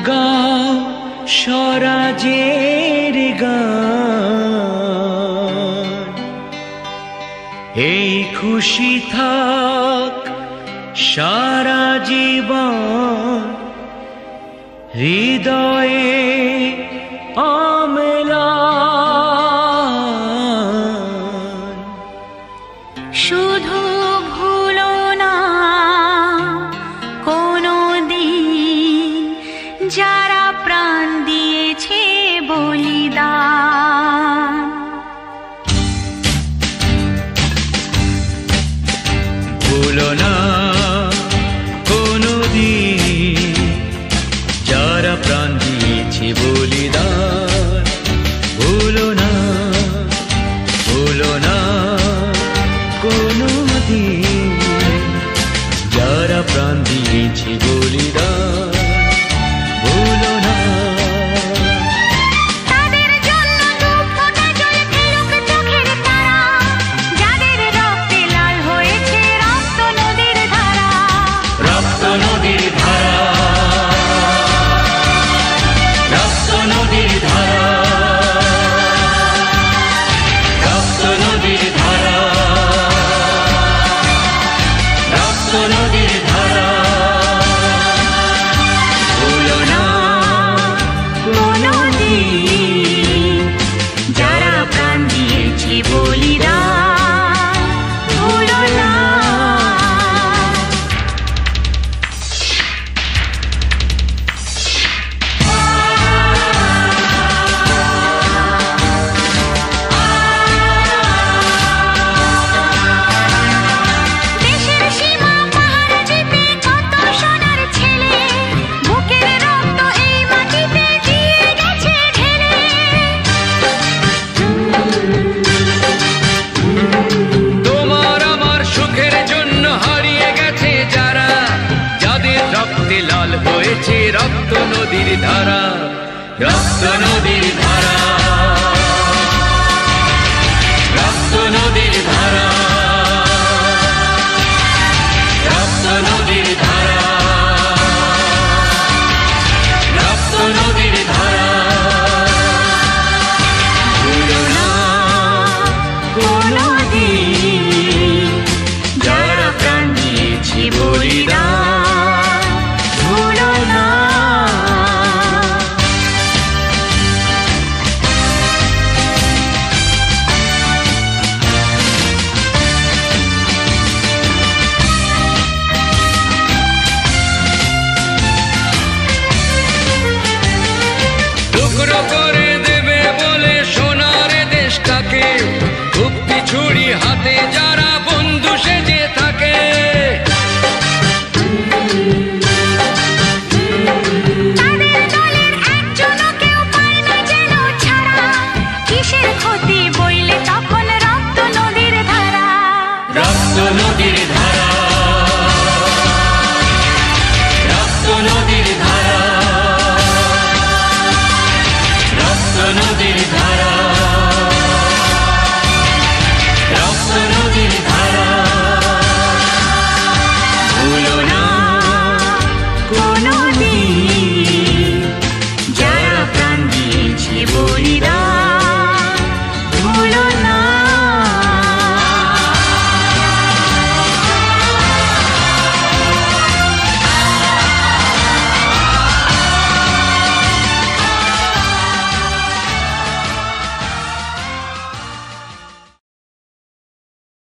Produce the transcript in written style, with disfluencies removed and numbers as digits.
গাও স্বরাজের গান, এই খুশি থাক সারা জীবন হৃদয়ে অম্লান। শুধু ভুলো না কোনো দিন যারা প্রাণ দিয়েছে বলিদান। ভুলো না কোনো দিন যারা প্রাণ দিয়েছে বলিদান। ভুলো না, ভুলো না কোনো দিন যারা প্রাণ দিয়েছে বলিদান। ভুলো না। তাদের জন্য দু ফোঁটা জল ফেলুক চোখের তারা, যাদের রক্তে লাল হয়েছে রক্ত নদীর ধারা। রক্ত নদীর ধারা, রক্ত নদীর ধারা, রক্ত নদীর ধারা, রক্ত নদীর ধারা। ভুলো না কোনো দিন যারা প্রাণ দিয়েছে বলিদান। ভুলো না। দেশের সীমা পাহাড় জিতে কত সোনার ছেলে, বুকের রক্ত এই মাটিতে দিয়ে গেছে ঢেলে। তোমার আমার সুখের জন্য হারিয়ে গেছে যারা, যাদের রক্তে লাল হয়েছে রক্ত নদীর ধারা। রক্ত নদীর ধারা, রক্ত নদীর ধারা।